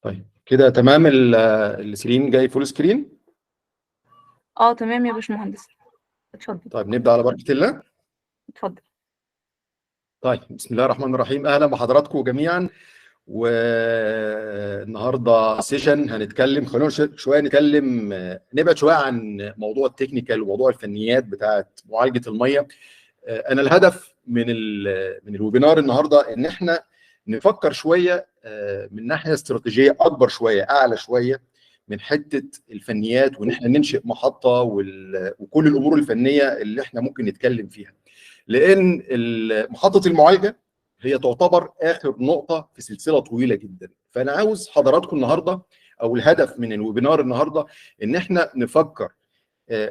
طيب كده تمام. السكرين جاي فول سكرين. تمام يا باشمهندس. اتفضل. طيب نبدأ على بركة الله. اتفضل. طيب بسم الله الرحمن الرحيم، اهلا بحضراتكم جميعا. والنهارده سيشن هنتكلم، خلونا شويه نتكلم، نبعد شويه عن موضوع التكنيكال وموضوع الفنيات بتاعه معالجه الميه. انا الهدف من الويبينار النهارده ان احنا نفكر شويه من ناحيه استراتيجيه اكبر شويه، اعلى شويه من حته الفنيات، وان احنا ننشئ محطه وكل الامور الفنيه اللي احنا ممكن نتكلم فيها. لان محطه المعالجه هي تعتبر اخر نقطه في سلسله طويله جدا. فانا عاوز حضراتكم النهارده، او الهدف من الويبينار النهارده، ان احنا نفكر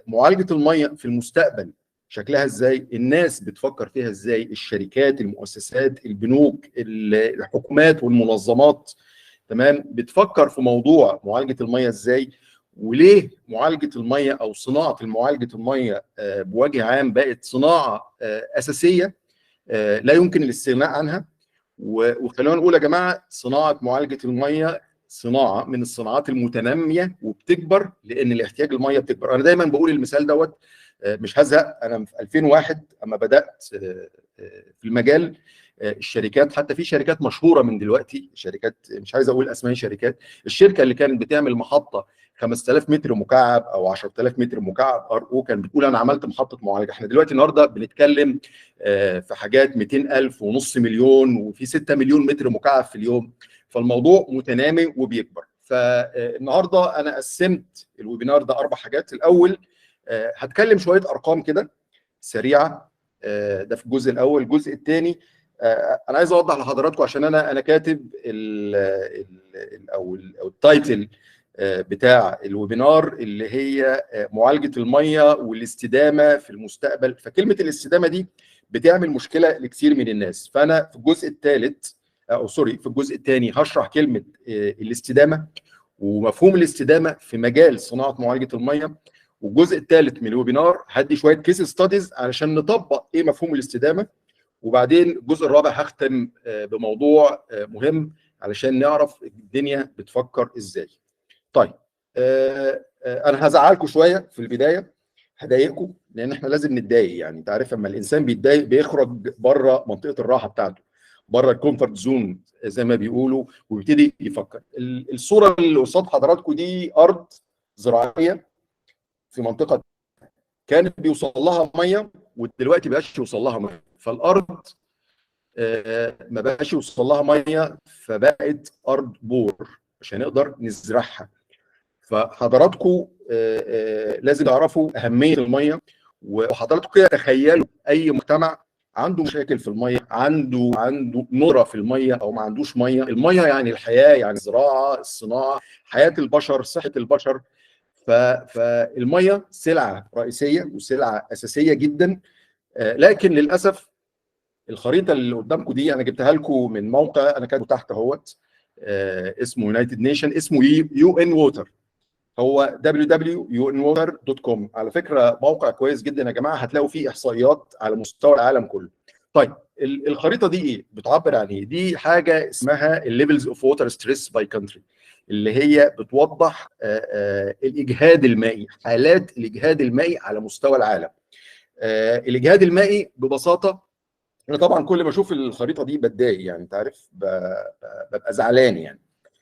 معالجه الميه في المستقبل شكلها ازاي، الناس بتفكر فيها ازاي، الشركات، المؤسسات، البنوك، الحكومات والمنظمات، تمام، بتفكر في موضوع معالجه الميه ازاي، وليه معالجه الميه او صناعه معالجه الميه بوجه عام بقت صناعه اساسيه لا يمكن الاستغناء عنها. وخلونا نقول يا جماعه، صناعه معالجه الميه صناعه من الصناعات المتناميه وبتكبر، لان الاحتياج الميه بتكبر. انا دايما بقول المثال دوت، مش هزهق. انا في 2001 اما بدات في المجال، الشركات، حتى في شركات مشهوره من دلوقتي، شركات مش عايز اقول اسماء شركات، الشركه اللي كانت بتعمل محطه 5000 متر مكعب او 10000 متر مكعب ار او كان بتقول انا عملت محطه معالجه. احنا دلوقتي النهارده بنتكلم في حاجات 200,000 ونص مليون، وفي 6 مليون متر مكعب في اليوم. فالموضوع متنامي وبيكبر. فالنهارده انا قسمت الويبينار ده 4 حاجات. الاول هتكلم شويه ارقام كده سريعه، ده في الجزء الاول. الجزء الثاني انا عايز اوضح لحضراتكم، عشان انا كاتب او التايتل بتاع الويبينار اللي هي معالجه الميه والاستدامه في المستقبل. فكلمه الاستدامه دي بتعمل مشكله لكثير من الناس. فانا في الجزء الثالث، او سوري، في الجزء الثاني هشرح كلمه الاستدامه ومفهوم الاستدامه في مجال صناعه معالجه الميه. والجزء الثالث من الويبينار هدي شويه كيس ستاديز علشان نطبق ايه مفهوم الاستدامه. وبعدين الجزء الرابع هختم بموضوع مهم علشان نعرف الدنيا بتفكر ازاي. طيب انا هزعلكم شويه في البدايه، هضايقكم، لان احنا لازم نتضايق. يعني انت عارف لما الانسان بيتضايق بيخرج بره منطقه الراحه بتاعته، بره الكومفورت زون زي ما بيقولوا، ويبتدي يفكر. الصوره اللي قصاد حضراتكم دي ارض زراعيه في منطقه كانت بيوصل لها ميه، ودلوقتي ما بقاش يوصل لها ميه. فالارض ما بقاش يوصل لها ميه، فبقت ارض بور عشان نقدر نزرعها. فحضراتكم لازم تعرفوا اهميه الميه. وحضراتكم كده تخيلوا اي مجتمع عنده مشاكل في الميه، عنده نقره في الميه، او ما عندوش ميه. الميه يعني الحياه، يعني الزراعه، الصناعه، حياه البشر، صحه البشر. فالميه سلعه رئيسيه وسلعه اساسيه جدا. لكن للاسف الخريطه اللي قدامكم دي انا جبتها لكم من موقع انا كاتبه تحت اهوت، اسمه يونايتد نيشن، اسمه يو ان ووتر. هو www.unwater.com. على فكره موقع كويس جدا يا جماعه، هتلاقوا فيه احصائيات على مستوى العالم كله. طيب الخريطه دي ايه بتعبر عن ايه؟ دي حاجه اسمها الليفلز اوف ووتر ستريس باي كونتري، اللي هي بتوضح الاجهاد المائي، حالات الاجهاد المائي على مستوى العالم. الاجهاد المائي ببساطه، انا طبعا كل ما اشوف الخريطه دي بتضايق، يعني انت عارف ببقى زعلان، يعني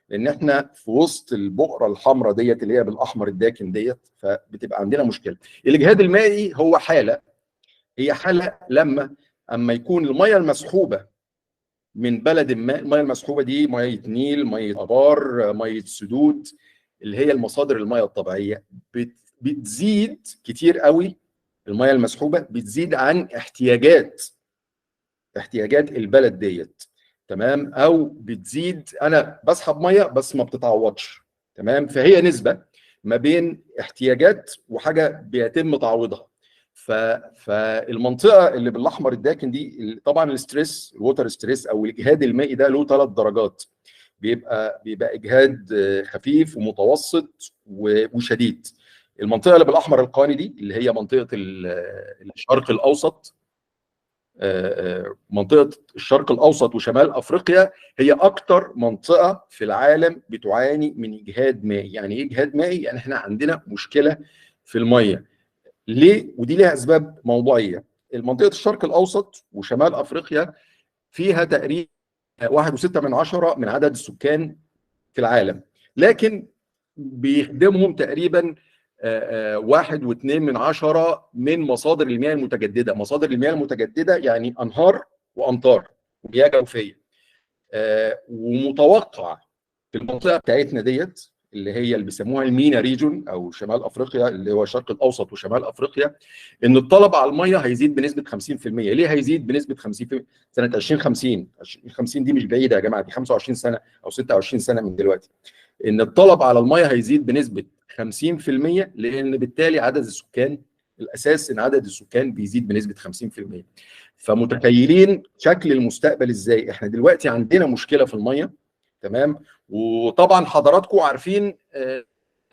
لان احنا في وسط البؤره الحمراء ديت اللي هي بالاحمر الداكن ديت، فبتبقى عندنا مشكله. الاجهاد المائي هو حاله، هي حاله اما يكون الميه المسحوبه من بلد ما، الميه المسحوبه دي ميه نيل، ميه ابار، ميه سدود، اللي هي المصادر الميه الطبيعيه، بتزيد كتير قوي. الميه المسحوبه بتزيد عن احتياجات البلد ديت، تمام، او بتزيد. انا بسحب ميه بس ما بتتعوضش، تمام. فهي نسبه ما بين احتياجات وحاجه بيتم تعويضها. فالمنطقه اللي بالاحمر الداكن دي، طبعا الستريس، الووتر ستريس او الاجهاد المائي ده له 3 درجات. بيبقى اجهاد خفيف ومتوسط وشديد. المنطقه اللي بالاحمر القاني دي اللي هي منطقه الشرق الاوسط، منطقه الشرق الاوسط وشمال افريقيا هي اكتر منطقه في العالم بتعاني من اجهاد مائي. يعني ايه اجهاد مائي؟ يعني احنا عندنا مشكله في الميه. ليه؟ ودي ليها اسباب موضوعيه. منطقه الشرق الاوسط وشمال افريقيا فيها تقريبا 1.6 من عدد السكان في العالم، لكن بيخدمهم تقريبا 1.2 من مصادر المياه المتجدده. مصادر المياه المتجدده يعني انهار وامطار ومياه جوفيه. ومتوقع في المنطقه بتاعتنا ديت اللي بيسموها المينا ريجون او شمال افريقيا اللي هو الشرق الاوسط وشمال افريقيا، ان الطلب على الميه هيزيد بنسبه 50%. ليه هيزيد بنسبه 50%؟ سنه 2050. 2050 دي مش بعيده يا جماعه، دي 25 سنه او 26 سنه من دلوقتي. ان الطلب على الميه هيزيد بنسبه 50%، لان بالتالي عدد السكان، الاساس ان عدد السكان بيزيد بنسبه 50%. فمتخيلين شكل المستقبل ازاي؟ احنا دلوقتي عندنا مشكله في الميه، تمام؟ وطبعا حضراتكم عارفين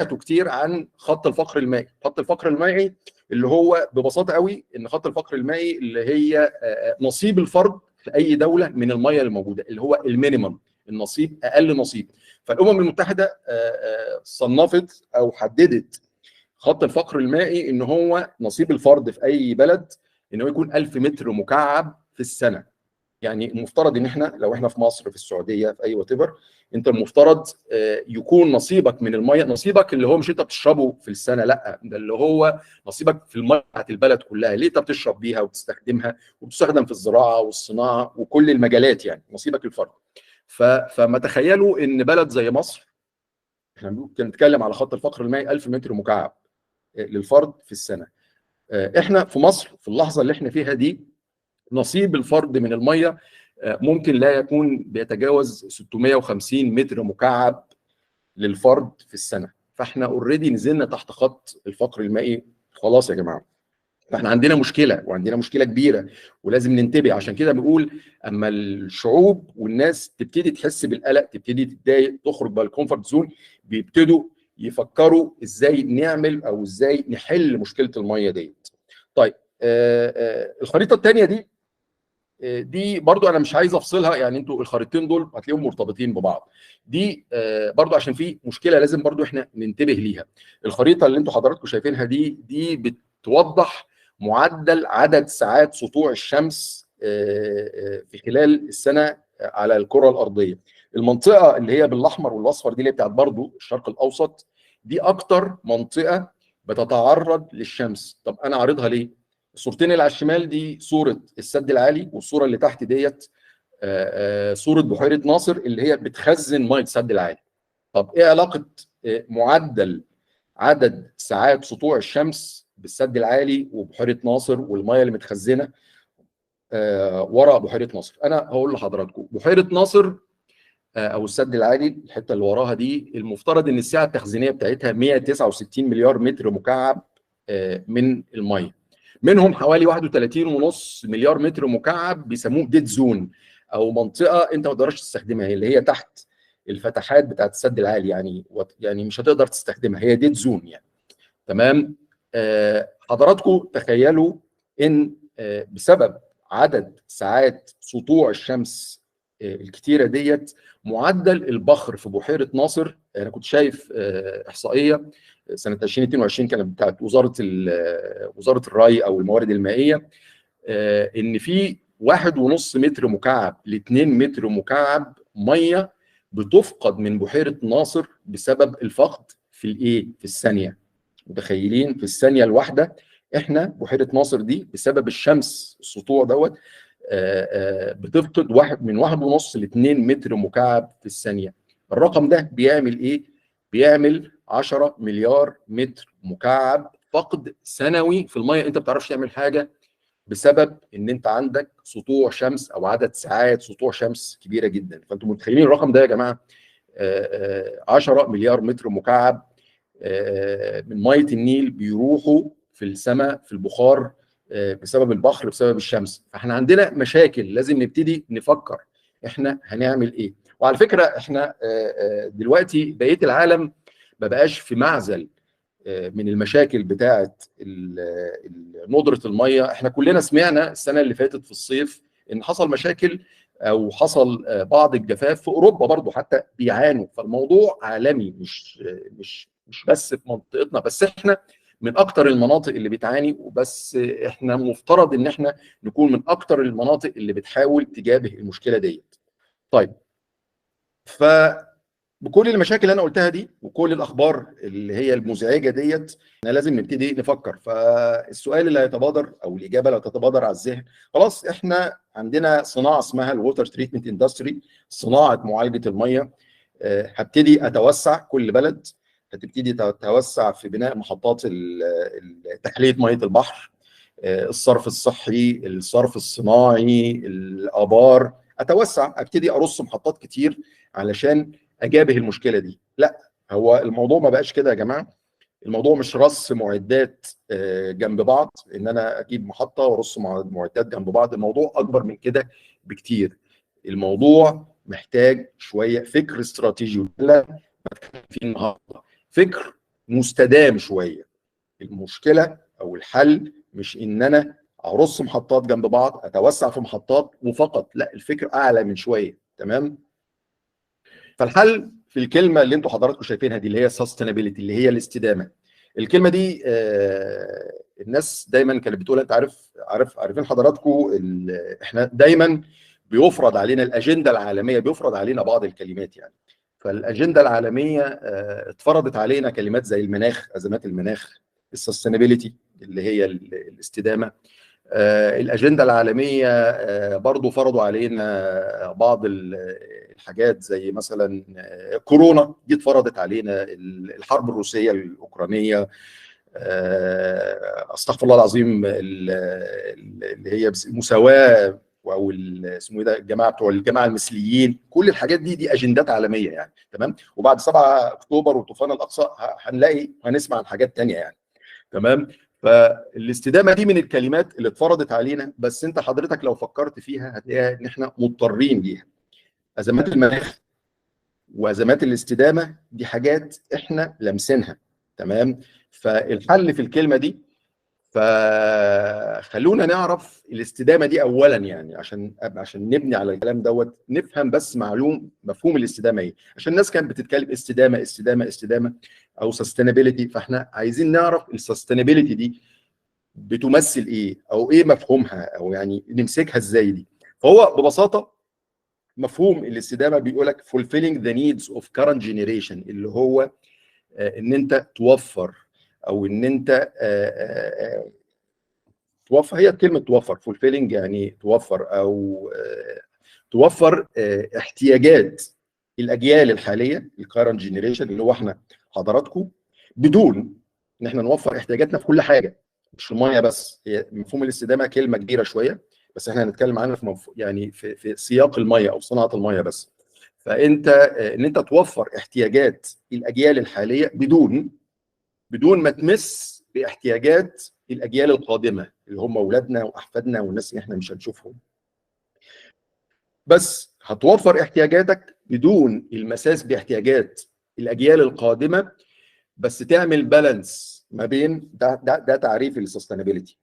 كتير عن خط الفقر المائي. خط الفقر المائي اللي هو ببساطه قوي ان خط الفقر المائي اللي هي نصيب الفرد في اي دوله من الميه الموجوده، اللي هو المينيمم، النصيب، اقل نصيب. فالامم المتحده صنفت او حددت خط الفقر المائي ان هو نصيب الفرد في اي بلد ان هو يكون 1000 متر مكعب في السنه. يعني المفترض ان احنا لو احنا في مصر، في السعوديه، في اي وات ايفر، انت المفترض يكون نصيبك من الميه، نصيبك اللي هو مش انت بتشربه في السنه، لا، ده اللي هو نصيبك في الميه بتاعت البلد كلها، ليه انت بتشرب بيها وبتستخدمها وبتستخدم في الزراعه والصناعه وكل المجالات، يعني نصيبك الفردي. فما تخيلوا ان بلد زي مصر، احنا بنتكلم على خط الفقر المائي 1000 متر مكعب للفرد في السنه. احنا في مصر في اللحظه اللي احنا فيها دي نصيب الفرد من الميه ممكن لا يكون بيتجاوز 650 متر مكعب للفرد في السنه. فاحنا اوريدي نزلنا تحت خط الفقر المائي خلاص يا جماعه. فاحنا عندنا مشكله، وعندنا مشكله كبيره، ولازم ننتبه. عشان كده بنقول اما الشعوب والناس تبتدي تحس بالقلق، تبتدي تتضايق، تخرج بقى الكومفورت زون، بيبتدوا يفكروا ازاي نعمل او ازاي نحل مشكله الميه ديت. طيب الخريطه الثانيه دي برضو انا مش عايز افصلها، يعني انتوا الخريطتين دول هتلاقيهم مرتبطين ببعض. دي برضو عشان في مشكله لازم برضو احنا ننتبه ليها. الخريطه اللي انتوا حضراتكم شايفينها دي بتوضح معدل عدد ساعات سطوع الشمس في خلال السنه على الكره الارضيه. المنطقه اللي هي بالاحمر والاصفر دي اللي بتاعت برضو الشرق الاوسط، دي اكتر منطقه بتتعرض للشمس. طب انا عارضها ليه؟ الصورتين اللي على الشمال دي صوره السد العالي، والصوره اللي تحت ديت صوره بحيره ناصر اللي هي بتخزن ميه السد العالي. طب ايه علاقه معدل عدد ساعات سطوع الشمس بالسد العالي وبحيره ناصر والميه اللي متخزنه ورا بحيره ناصر؟ انا هقول لحضراتكم. بحيره ناصر او السد العالي الحته اللي وراها دي، المفترض ان السعه التخزينيه بتاعتها 169 مليار متر مكعب من الميه. منهم حوالي 31.5 مليار متر مكعب بيسموه ديد زون، او منطقه انت ما تقدرش تستخدمها، اللي هي تحت الفتحات بتاعت السد العالي، يعني مش هتقدر تستخدمها، هي ديد زون يعني. تمام. حضراتكم تخيلوا ان بسبب عدد ساعات سطوع الشمس الكتيره ديت، معدل البخر في بحيره ناصر، انا كنت شايف احصائيه سنه 2022 كانت بتاعت وزاره الري او الموارد المائيه، ان في 1.5 متر مكعب ل 2 متر مكعب ميه بتفقد من بحيره ناصر بسبب الفقد في الثانيه. متخيلين؟ في الثانيه الواحده احنا بحيره ناصر دي بسبب الشمس السطوع دوت بتفقد من 1.5 ل 2 متر مكعب في الثانيه. الرقم ده بيعمل ايه؟ بيعمل 10 مليار متر مكعب فقد سنوي في الميه. انت ما بتعرفش تعمل حاجه بسبب ان انت عندك سطوع شمس او عدد ساعات سطوع شمس كبيره جدا. فانتم متخيلين الرقم ده يا جماعه؟ 10 مليار متر مكعب من ميه النيل بيروحوا في السماء في البخار بسبب البخر، بسبب الشمس. فاحنا عندنا مشاكل، لازم نبتدي نفكر احنا هنعمل ايه. وعلى فكره احنا دلوقتي بقيه العالم ما بقاش في معزل من المشاكل بتاعه ندره الميه. احنا كلنا سمعنا السنه اللي فاتت في الصيف ان حصل مشاكل او حصل بعض الجفاف في اوروبا برضو حتى بيعانوا. فالموضوع عالمي، مش بس في منطقتنا، بس احنا من اكتر المناطق اللي بتعاني، وبس احنا مفترض ان احنا نكون من اكتر المناطق اللي بتحاول تجابه المشكله ديت. طيب، فبكل المشاكل اللي انا قلتها دي وكل الاخبار اللي هي المزعجه ديت، احنا لازم نبتدي نفكر. فالسؤال اللي هيتبادر او الاجابه اللي هتتبادر على الذهن، خلاص احنا عندنا صناعه اسمها الووتر تريتمنت اندستري، صناعه معالجه الميه. هبتدي اتوسع، كل بلد هتبتدي تتوسع في بناء محطات تحليه ميه البحر، الصرف الصحي، الصرف الصناعي، الابار. اتوسع، ابتدي ارص محطات كتير علشان اجابه المشكله دي. لا، هو الموضوع ما بقاش كده يا جماعه. الموضوع مش رص معدات جنب بعض، ان انا اجيب محطه وارص معدات جنب بعض. الموضوع اكبر من كده بكتير. الموضوع محتاج شويه فكر استراتيجي، لا في النهارده فكر مستدام شويه. المشكله او الحل مش ان انا ارص محطات جنب بعض، اتوسع في محطات وفقط، لا، الفكر اعلى من شويه. تمام. فالحل في الكلمه اللي انتوا حضراتكم شايفينها دي، اللي هي sustainability، اللي هي الاستدامه. الكلمه دي الناس دايما كانت بتقول، انت عارفين حضراتكم، احنا دايما بيفرض علينا الاجنده العالميه، بيفرض علينا بعض الكلمات يعني. فالاجنده العالميه اتفرضت علينا كلمات زي المناخ، ازمات المناخ، السستينابيلتي اللي هي الاستدامه. الاجنده العالميه برضو فرضوا علينا بعض الحاجات زي مثلا كورونا دي، اتفرضت علينا الحرب الروسيه الاوكرانيه، استغفر الله العظيم، اللي هي المساواه، او اسمه ايه ده، الجماعه المثليين. كل الحاجات دي اجندات عالميه يعني. تمام. وبعد 7 اكتوبر وطوفان الاقصى هنسمع عن حاجات ثانيه يعني. تمام. فالاستدامه دي من الكلمات اللي اتفرضت علينا، بس انت حضرتك لو فكرت فيها هتلاقيها ان احنا مضطرين ليها. ازمات المناخ وازمات الاستدامه دي حاجات احنا لامسينها. تمام. فالحل في الكلمه دي، فخلونا نعرف الاستدامه دي اولا يعني، عشان نبني على الكلام دوت، نفهم بس مفهوم الاستدامه ايه. عشان الناس كانت بتتكلم استدامه استدامه استدامه او سستينابيلتي، فاحنا عايزين نعرف السستينابيلتي دي بتمثل ايه، او ايه مفهومها، او يعني نمسكها ازاي دي. فهو ببساطه مفهوم الاستدامه بيقول لك fulfilling the needs of current generation، اللي هو ان انت توفر، او ان انت توفر. هي كلمه توفر، fulfilling يعني توفر، او توفر احتياجات الاجيال الحاليه، الكارنت جنريشن اللي هو احنا حضراتكم، بدون ان احنا نوفر احتياجاتنا في كل حاجه، مش الميه بس. هي مفهوم الاستدامه كلمه كبيره شويه، بس احنا هنتكلم عنها يعني في سياق الميه او صناعه الميه بس. فانت ان انت توفر احتياجات الاجيال الحاليه بدون ما تمس باحتياجات الاجيال القادمه، اللي هم اولادنا واحفادنا والناس اللي احنا مش هنشوفهم. بس هتوفر احتياجاتك بدون المساس باحتياجات الاجيال القادمه، بس تعمل بالانس ما بين ده تعريف السستينابيلتي: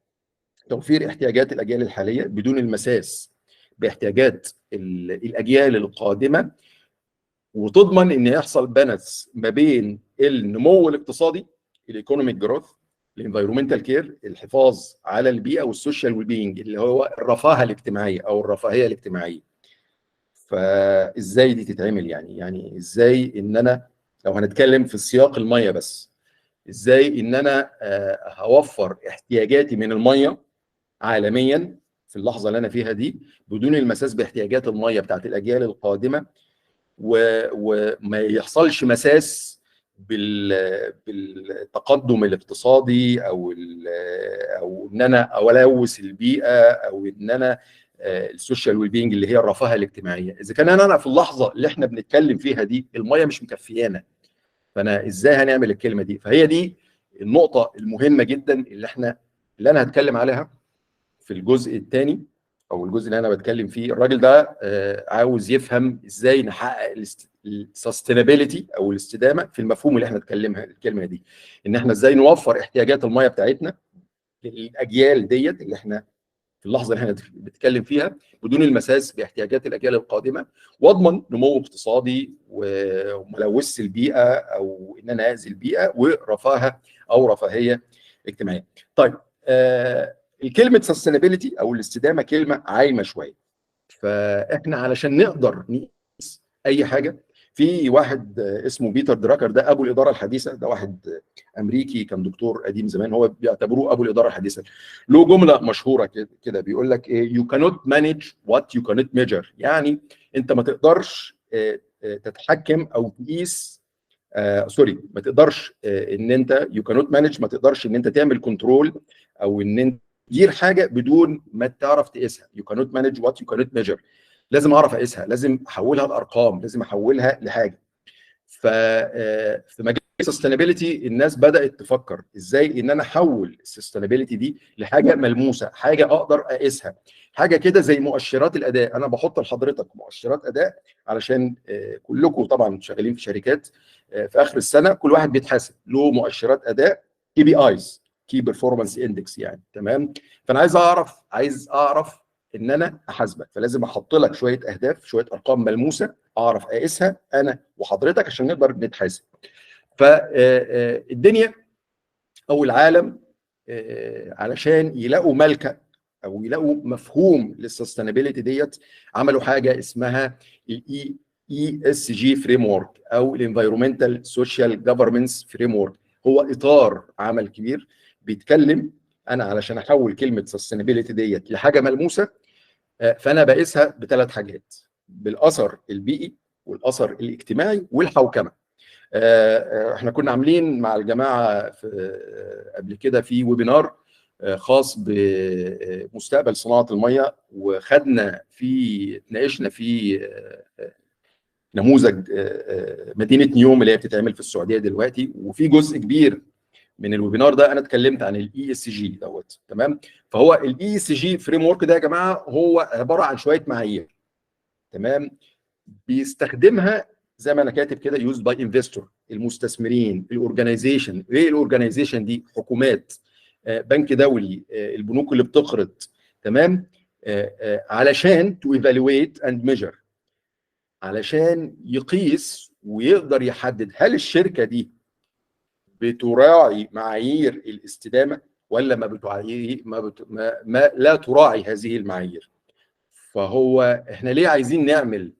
توفير احتياجات الاجيال الحاليه بدون المساس باحتياجات الاجيال القادمه، وتضمن ان يحصل بالانس ما بين النمو الاقتصادي، الايكونوميك جروث، الانفايرمنتال كير، الحفاظ على البيئه، والسوشيال ويل بينج اللي هو الرفاهه الاجتماعيه او الرفاهيه الاجتماعيه. فازاي دي تتعمل يعني ازاي ان انا لو هنتكلم في سياق الميه بس، ازاي ان انا هوفر احتياجاتي من الميه عالميا في اللحظه اللي انا فيها دي بدون المساس باحتياجات الميه بتاعت الاجيال القادمه، وما يحصلش مساس بالتقدم الاقتصادي، او ان انا الوث البيئه، او ان انا السوشيال ويل بينج اللي هي الرفاهه الاجتماعيه. اذا كان انا في اللحظه اللي احنا بنتكلم فيها دي الميه مش مكفيانا، فانا ازاي هنعمل الكلمه دي؟ فهي دي النقطه المهمه جدا اللي انا هتكلم عليها في الجزء الثاني، او الجزء اللي انا بتكلم فيه. الراجل ده عاوز يفهم ازاي نحقق السستينابيلتي او الاستدامه في المفهوم اللي احنا اتكلمها الكلمه دي، ان احنا ازاي نوفر احتياجات الميه بتاعتنا للاجيال ديت اللي احنا في اللحظه اللي احنا بنتكلم فيها، بدون المساس باحتياجات الاجيال القادمه، واضمن نمو اقتصادي وملوث البيئه او ان انا اذي البيئه، ورفاهه او رفاهيه اجتماعيه. طيب الكلمه سستينابيلتي او الاستدامه كلمه عايمه شويه، فاحنا علشان نقدر نقيس اي حاجه، في واحد اسمه بيتر دراكر، ده ابو الاداره الحديثه، ده واحد امريكي كان دكتور قديم زمان، هو بيعتبروه ابو الاداره الحديثه. له جمله مشهوره كده بيقول لك ايه: you cannot manage what you cannot measure. يعني انت ما تقدرش تتحكم او تقيس، سوري، ما تقدرش ان انت you cannot manage، ما تقدرش ان انت تعمل كنترول او ان انت تدير حاجه بدون ما تعرف تقيسها. you cannot manage what you cannot measure. لازم اعرف اقيسها، لازم احولها لارقام، لازم احولها لحاجه. في مجال السستينابيلتي الناس بدات تفكر ازاي ان انا احول السستينابيلتي دي لحاجه ملموسه، حاجه اقدر اقيسها، حاجه كده زي مؤشرات الاداء. انا بحط لحضرتك مؤشرات اداء علشان كلكم طبعا شغالين في شركات، في اخر السنه كل واحد بيتحاسب له مؤشرات اداء، كي بي ايز، كي بيرفورمانس اندكس يعني، تمام. فانا عايز اعرف ان انا احاسبك، فلازم احط لك شويه اهداف، شويه ارقام ملموسه اعرف اقيسها انا وحضرتك عشان نقدر نتحاسب. فالدنيا او العالم علشان يلاقوا ملكه او يلاقوا مفهوم للسستينابيلتي ديت، عملوا حاجه اسمها الاي اس جي فريم ورك او الانفايرمنتال سوشيال جفرنس فريم ورك. هو اطار عمل كبير بيتكلم انا علشان احول كلمه سستينابيلتي ديت لحاجه ملموسه، فانا بقيسها بثلاث حاجات: بالاثر البيئي والاثر الاجتماعي والحوكمه. احنا كنا عاملين مع الجماعه قبل كده في ويبينار خاص بمستقبل صناعه الميه، وخدنا فيه اتناقشنا في نموذج مدينه نيوم اللي هي بتتعمل في السعوديه دلوقتي، وفي جزء كبير من الويبينار ده انا اتكلمت عن الاي اس جي دوت، تمام. فهو الاي اس جي فريم ورك ده يا جماعه هو عباره عن شويه معايير، تمام، بيستخدمها زي ما انا كاتب كده يوزد باي انفستور، المستثمرين، الاورجنايزيشن. ايه الاورجنايزيشن دي؟ حكومات، بنك دولي، البنوك اللي بتقرض، تمام، علشان تو ايفالويت اند ميجر، علشان يقيس ويقدر يحدد هل الشركه دي بتراعي معايير الاستدامه ولا ما بتراعي ما لا تراعي هذه المعايير. فهو احنا ليه عايزين نعمل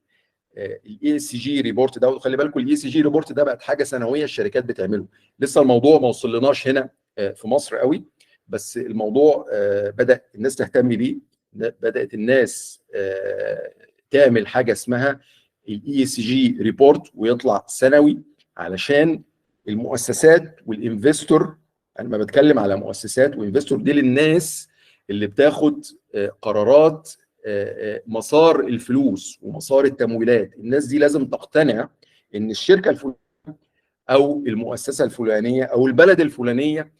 الاي اس جي ريبورت ده؟ وخلي بالكم الاي اس جي ريبورت ده بقت حاجه سنويه الشركات بتعمله، لسه الموضوع ما وصلناش هنا في مصر قوي، بس الموضوع بدا الناس تهتم بيه، بدات الناس تعمل حاجه اسمها الاي اس جي ريبورت ويطلع سنوي، علشان المؤسسات والانفستور. انا ما بتكلم على مؤسسات وانفستور، دي للناس اللي بتاخد قرارات مسار الفلوس ومسار التمويلات. الناس دي لازم تقتنع ان الشركه الفلانيه او المؤسسه الفلانيه او البلد الفلانيه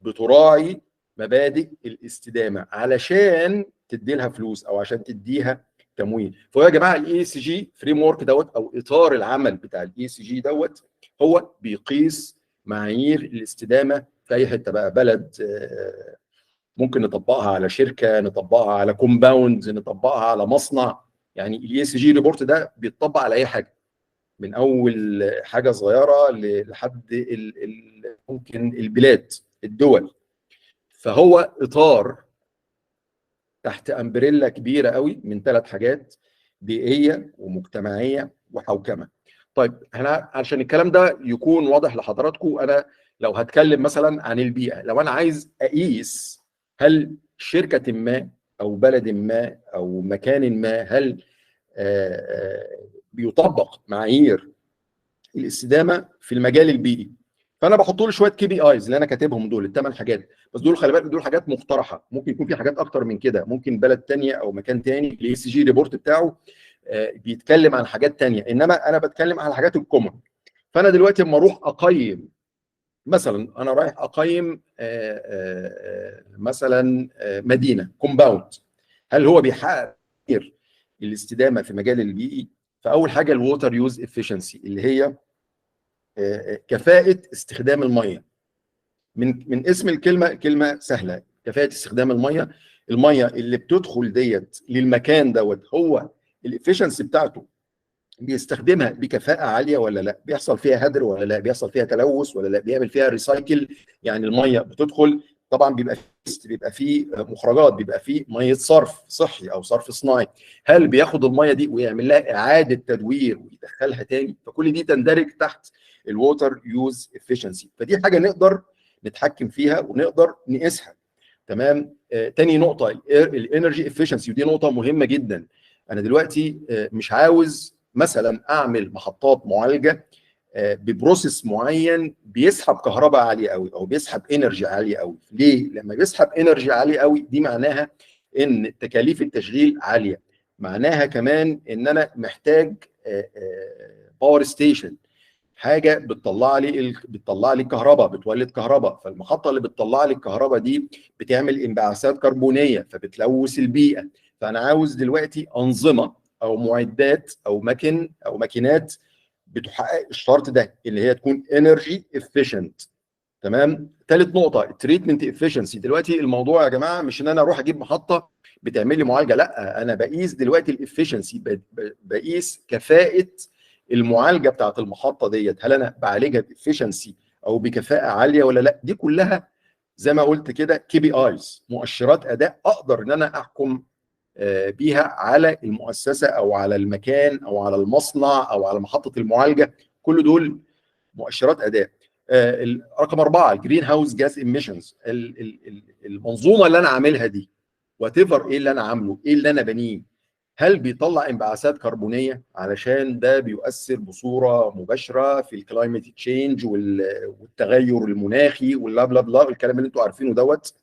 بتراعي مبادئ الاستدامه علشان تدي لها فلوس او عشان تديها تمويل. فهو يا جماعه الاي اس جي فريم ورك دوت او اطار العمل بتاع الاي اس جي دوت هو بيقيس معايير الاستدامه في اي حته بقى، بلد، ممكن نطبقها على شركه، نطبقها على كومباوند، نطبقها على مصنع. يعني الاي اس جي ريبورت ده بيتطبق على اي حاجه، من اول حاجه صغيره لحد ممكن البلاد، الدول. فهو اطار تحت امبريلا كبيره قوي من ثلاث حاجات: بيئيه ومجتمعيه وحوكمه. طيب احنا عشان الكلام ده يكون واضح لحضراتكم، انا لو هتكلم مثلا عن البيئه، لو انا عايز اقيس هل شركه ما او بلد ما او مكان ما هل بيطبق معايير الاستدامه في المجال البيئي، فانا بحط له شويه كي بي ايز اللي انا كاتبهم دول الثمان حاجات. بس دول خلي بالك دول حاجات مقترحه، ممكن يكون في حاجات اكتر من كده، ممكن بلد ثانيه او مكان ثاني الاي سي جي ريبورت بتاعه بيتكلم عن حاجات ثانيه، انما انا بتكلم عن الحاجات الكومن. فانا دلوقتي لما اروح اقيم، مثلا انا رايح اقيم مثلا مدينه كومباوند، هل هو بيحقق الاستدامه في مجال البيئي فاول حاجه الووتر يوز افيشنسي اللي هي كفاءه استخدام الميه. من اسم الكلمه، كلمه سهله، كفاءه استخدام الميه. الميه اللي بتدخل ديت للمكان دوت، هو الافيشنسي بتاعته بيستخدمها بكفاءه عاليه ولا لا، بيحصل فيها هدر ولا لا، بيحصل فيها تلوث ولا لا، بيعمل فيها ريسايكل. يعني الميه بتدخل طبعا بيبقى فيه مخرجات، بيبقى فيه ميه صرف صحي او صرف صناعي، هل بياخد الميه دي ويعمل لها اعاده تدوير ويدخلها تاني؟ فكل دي تندرج تحت الووتر يوز افيشنسي. فدي حاجه نقدر نتحكم فيها ونقدر نقيسها. تمام. تاني نقطه الانرجي افيشنسي، ودي نقطه مهمه جدا. انا دلوقتي مش عاوز مثلا اعمل محطات معالجه ببروسيس معين بيسحب كهرباء عاليه قوي او بيسحب انرجي عاليه قوي. ليه؟ لما بيسحب انرجي عاليه قوي دي معناها ان تكاليف التشغيل عاليه، معناها كمان ان انا محتاج باور ستيشن، حاجه بتطلع لي كهرباء، بتولد كهرباء. فالمحطه اللي بتطلع لي الكهرباء دي بتعمل انبعاثات كربونيه فبتلوث البيئه. فانا عاوز دلوقتي انظمه او معدات او ماكينات بتحقق الشرط ده، اللي هي تكون انرجي افيشنت. تمام. ثالث نقطه التريتمنت افيشنسي. دلوقتي الموضوع يا جماعه مش ان انا اروح اجيب محطه بتعمل لي معالجه، لا، انا بقيس دلوقتي الافيشنسي، بقيس كفاءه المعالجه بتاعت المحطه ديت، هل انا بعالجها بافيشنسي او بكفاءه عاليه ولا لا. دي كلها زي ما قلت كده كي بي ايز، مؤشرات اداء اقدر ان انا احكم بيها على المؤسسه او على المكان او على المصنع او على محطه المعالجه. كل دول مؤشرات اداء. رقم 4 الجرين هاوس جاز ايميشنز. المنظومه اللي انا عاملها دي، وات ايفر ايه اللي انا عامله، ايه اللي انا بنيه، هل بيطلع انبعاثات كربونيه؟ علشان ده بيؤثر بصوره مباشره في الكلايمت تشينج والتغير المناخي واللا بلا بلا الكلام اللي انتوا عارفينه دوت.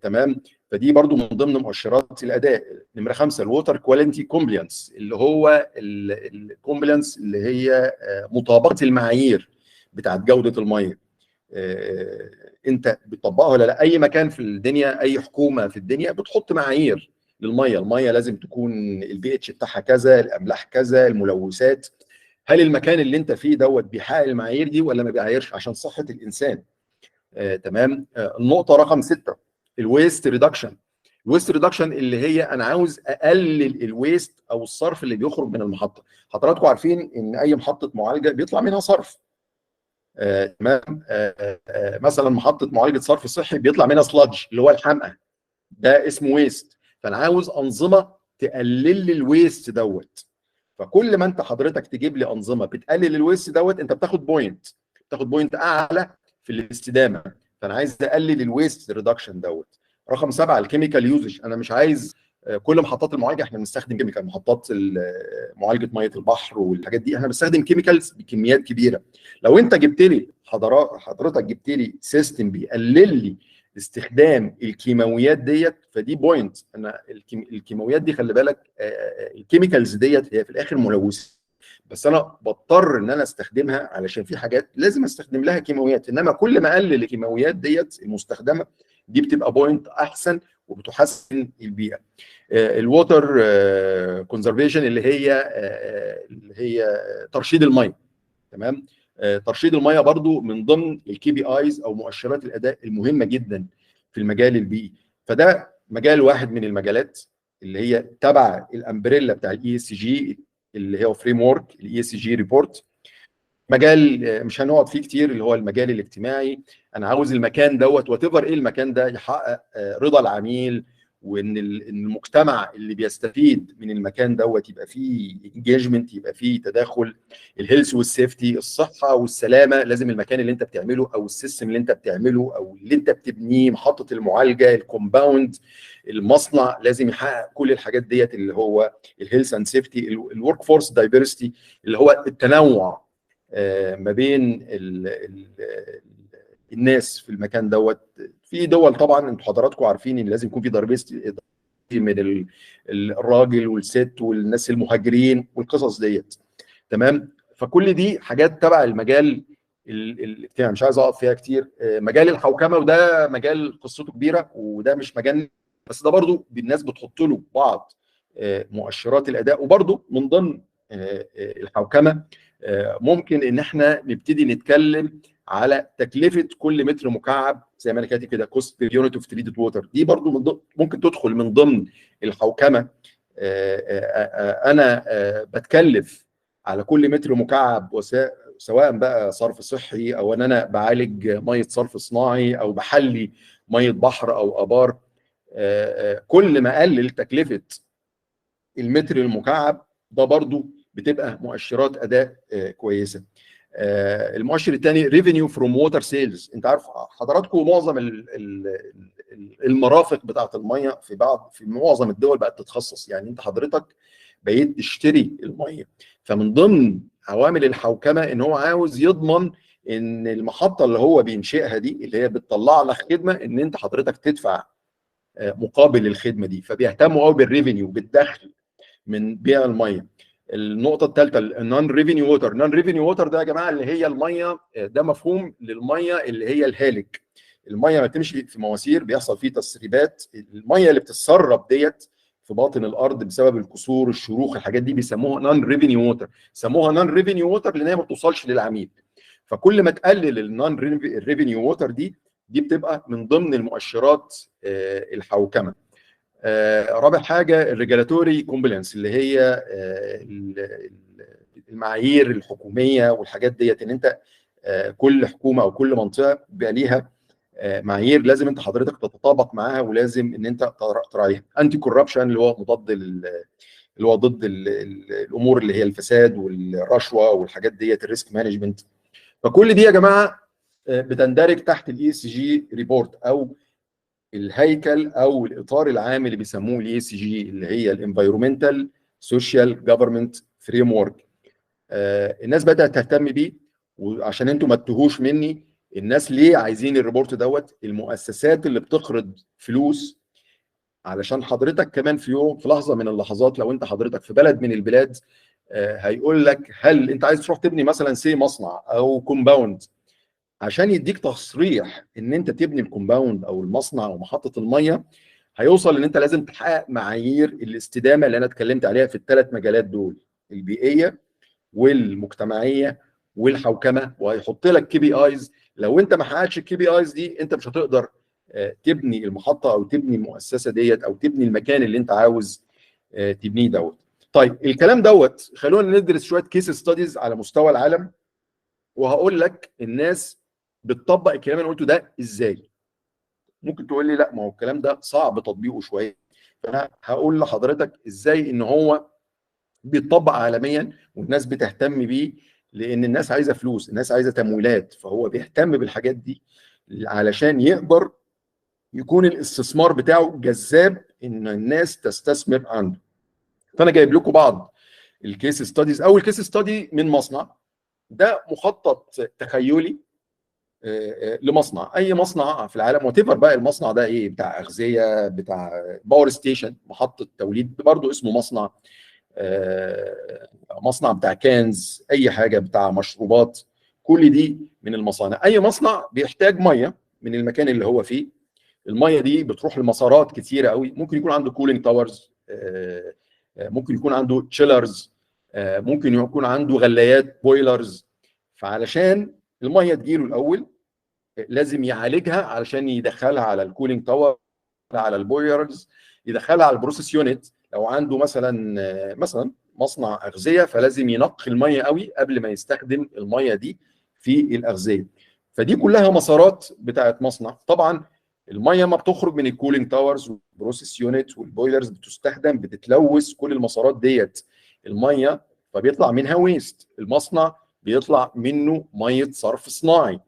تمام. فدي برضو من ضمن مؤشرات الاداء. نمره 5 الووتر كواليتي كومبلينس، اللي هو الكومبلينس اللي هي مطابقه المعايير بتاعت جوده الميه. انت بتطبقها ولا لا؟ اي مكان في الدنيا، اي حكومه في الدنيا بتحط معايير للميه. الميه لازم تكون البي اتش بتاعها كذا، الاملاح كذا، الملوثات. هل المكان اللي انت فيه دوت بيحقق المعايير دي ولا ما بيعايرش عشان صحه الانسان؟ تمام. النقطه رقم 6 الويست ريدكشن. الويست ريدكشن اللي هي انا عاوز اقلل الويست او الصرف اللي بيخرج من المحطه. حضراتكم عارفين ان اي محطه معالجه بيطلع منها صرف. تمام. مثلا محطه معالجه صرف صحي بيطلع منها سلادج اللي هو الحمقى، ده اسمه ويست. فانا عاوز انظمه تقلل لي الويست دوت. فكل ما انت حضرتك تجيب لي انظمه بتقلل الويست دوت، انت بتاخد بوينت اعلى في الاستدامه. فانا عايز اقلل الويست ريدكشن دوت. رقم 7 الكيميكال يوزج. انا مش عايز كل محطات المعالجه احنا بنستخدم كيميكال، محطات معالجه ميه البحر والحاجات دي احنا بنستخدم كيميكالز بكميات كبيره. لو انت جبت لي حضرتك جبت لي سيستم بيقلل لي استخدام الكيماويات ديت، فدي بوينت. انا الكيماويات دي خلي بالك، الكيميكالز ديت هي في الاخر ملوثه، بس انا بضطر ان انا استخدمها علشان في حاجات لازم استخدم لها كيماويات. انما كل ما اقلل الكيماويات ديت المستخدمه دي بتبقى بوينت احسن وبتحسن البيئه. الووتر كونزرفيشن اللي هي ترشيد الميه. تمام. ترشيد الميه برضو من ضمن الكي بي ايز او مؤشرات الاداء المهمه جدا في المجال البيئي. فده مجال واحد من المجالات اللي هي تبع الامبريلا بتاع الاي اس جي، اللي هو فريم ورك الاي اس جي ريبورت. مجال مش هنقعد فيه كتير، اللي هو المجال الاجتماعي. انا عاوز المكان دوت وات ايفر ايه المكان ده يحقق رضا العميل، وان المجتمع اللي بيستفيد من المكان دوت يبقى فيه انجيجمنت، يبقى فيه تداخل. الهيلث والسيفتي، الصحه والسلامه، لازم المكان اللي انت بتعمله او السيستم اللي انت بتعمله او اللي انت بتبنيه، محطه المعالجه، الكومباوند، المصنع، لازم يحقق كل الحاجات ديت اللي هو الهيلث اند سيفتي. الورك فورس دايفرستي اللي هو التنوع ما بين الناس في المكان دوت. في دول طبعا انتوا حضراتكم عارفين ان لازم يكون في دايفرستي من الراجل والست والناس المهاجرين والقصص ديت. تمام. فكل دي حاجات تبع المجال الاجتماعي، مش عايز اقف فيها كتير. مجال الحوكمه، وده مجال قصته كبيره، وده مش مجال بس ده برضو الناس بتحط له بعض مؤشرات الاداء. وبرضو من ضمن الحوكمه ممكن ان احنا نبتدي نتكلم على تكلفه كل متر مكعب زي ما انا كاتب كده كوست بير يونت اوف تريتد ووتر. دي برضو ممكن تدخل من ضمن الحوكمه. انا بتكلف على كل متر مكعب، سواء بقى صرف صحي او ان انا بعالج ميه صرف صناعي او بحلي ميه بحر او ابار. كل ما اقلل تكلفه المتر المكعب ده برضو بتبقى مؤشرات اداء كويسه. المؤشر الثاني ريفينيو فروم ووتر سيلز. انت عارف حضراتكم معظم المرافق بتاعه الميه في معظم الدول بقت تتخصص، يعني انت حضرتك بقيت تشتري الميه. فمن ضمن عوامل الحوكمه ان هو عاوز يضمن ان المحطه اللي هو بينشئها دي اللي هي بتطلع لك خدمه ان انت حضرتك تدفع مقابل الخدمه دي، فبيهتموا قوي بالريفينيو، بالدخل من بيع الميه. النقطه الثالثه النون ريفينيو ووتر. النون ريفينيو ووتر ده يا جماعه اللي هي الميه، ده مفهوم للميه اللي هي الهالك. الميه ما تمشي في مواسير بيحصل فيه تسريبات، الميه اللي بتتسرب ديت في باطن الارض بسبب الكسور الشروخ الحاجات دي بيسموها نون ريفينيو ووتر. سموها نون ريفينيو ووتر لان هي ما بتوصلش للعميل. فكل ما تقلل النون ريفينيو ووتر دي بتبقى من ضمن المؤشرات الحوكمه. رابع حاجه الريجولاتوري كومبلانس اللي هي المعايير الحكوميه والحاجات ديت، ان انت كل حكومه او كل منطقه بيبقى ليها معايير لازم انت حضرتك تتطابق معاها ولازم ان انت تراعيها. انتي كوربشن اللي هو ضد الامور اللي هي الفساد والرشوه والحاجات ديت، الريسك مانجمنت. فكل دي يا جماعه بتندرج تحت الاي اس جي ريبورت او الهيكل او الاطار العام اللي بيسموه الاي اس جي اللي هي الانفايرمنتال سوشيال جفرمنت فريم ورك. الناس بدات تهتم بيه، وعشان انتم ما تتوهوش مني، الناس ليه عايزين الريبورت دوت؟ المؤسسات اللي بتقرض فلوس علشان حضرتك كمان في يوم في لحظه من اللحظات لو انت حضرتك في بلد من البلاد هيقول لك هل انت عايز تروح تبني مثلا مصنع او كومباوند، عشان يديك تصريح ان انت تبني الكومباوند او المصنع او محطه الميه هيوصل ان انت لازم تحقق معايير الاستدامه اللي انا اتكلمت عليها في الثلاث مجالات دول، البيئيه والمجتمعيه والحوكمه، وهيحط لك كي بي ايز. لو انت ما حققتش الكي بي ايز دي انت مش هتقدر تبني المحطه او تبني المؤسسه ديت او تبني المكان اللي انت عاوز تبنيه دوت. طيب الكلام دوت خلونا ندرس شويه كيس ستاديز على مستوى العالم، وهقول لك الناس بتطبق الكلام اللي قلته ده ازاي. ممكن تقول لي لا ما هو الكلام ده صعب تطبيقه شويه، فانا هقول لحضرتك ازاي ان هو بيتطبق عالميا والناس بتهتم بيه، لان الناس عايزه فلوس، الناس عايزه تمويلات، فهو بيهتم بالحاجات دي علشان يقدر يكون الاستثمار بتاعه جذاب ان الناس تستثمر عنده. فانا جايب لكم بعض الكيس ستاديز. اول كيس ستادي من مصنع، ده مخطط تخيلي لمصنع، اي مصنع في العالم وتفر بقى المصنع ده ايه، بتاع اغذيه، بتاع باور ستيشن، محطه توليد برضه اسمه مصنع، مصنع بتاع كنز، اي حاجه بتاع مشروبات، كل دي من المصانع. اي مصنع بيحتاج ميه من المكان اللي هو فيه، الميه دي بتروح لمسارات كتيره قوي، ممكن يكون عنده كولينج تاورز، ممكن يكون عنده تشيلرز، ممكن يكون عنده غلايات بويلرز. فعلشان الميه تجيله الاول لازم يعالجها علشان يدخلها على الكولينج تاور، على البويلرز، يدخلها على البروسيس يونت. لو عنده مثلا مصنع اغذيه فلازم ينقي الميه قوي قبل ما يستخدم الميه دي في الاغذيه. فدي كلها مسارات بتاعت مصنع. طبعا الميه ما بتخرج من الكولينج تاورز والبروسيس يونت والبويلرز بتستخدم، بتتلوث كل المسارات ديت الميه، فبيطلع منها ويست. المصنع بيطلع منه ميه صرف صناعي.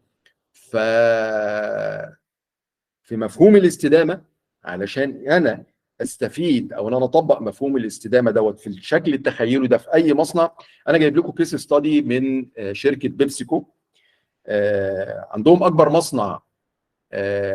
في مفهوم الاستدامه، علشان انا استفيد او انا اطبق مفهوم الاستدامه دوت في الشكل التخيلي ده في اي مصنع، انا جايب لكم كيس ستادي من شركه بيبسيكو. عندهم اكبر مصنع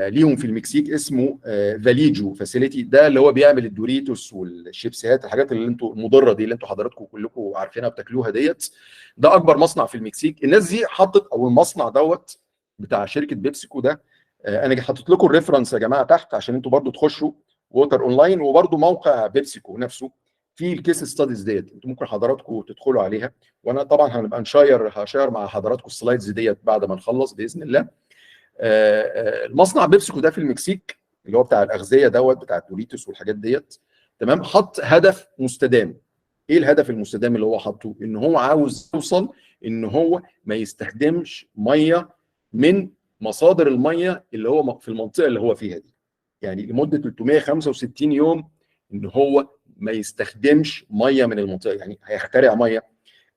ليهم في المكسيك اسمه فاليجو فاسيليتي، ده اللي هو بيعمل الدوريتوس والشيبسيات، الحاجات اللي انتوا المضره دي اللي انتوا حضراتكم كلكم عارفينها بتاكلوها ديت. ده اكبر مصنع في المكسيك. الناس دي حطت، او المصنع دوت بتاع شركه بيبسيكو ده، انا حاطط لكم الريفرنس يا جماعه تحت عشان انتوا برضو تخشوا ووتر اونلاين، وبرضو موقع بيبسيكو نفسه في الكيس ستاديز ديت انتم ممكن حضراتكم تدخلوا عليها، وانا طبعا هنبقى هشير مع حضراتكم السلايدز ديت بعد ما نخلص باذن الله. المصنع بيبسيكو ده في المكسيك اللي هو بتاع الاغذيه دوت بتاع دوريتوس والحاجات ديت، تمام، حط هدف مستدام. ايه الهدف المستدام اللي هو حاطه؟ ان هو عاوز يوصل ان هو ما يستخدمش ميه من مصادر الميه اللي هو في المنطقه اللي هو فيها دي، يعني لمده 365 يوم ان هو ما يستخدمش ميه من المنطقه، يعني هيخترع ميه.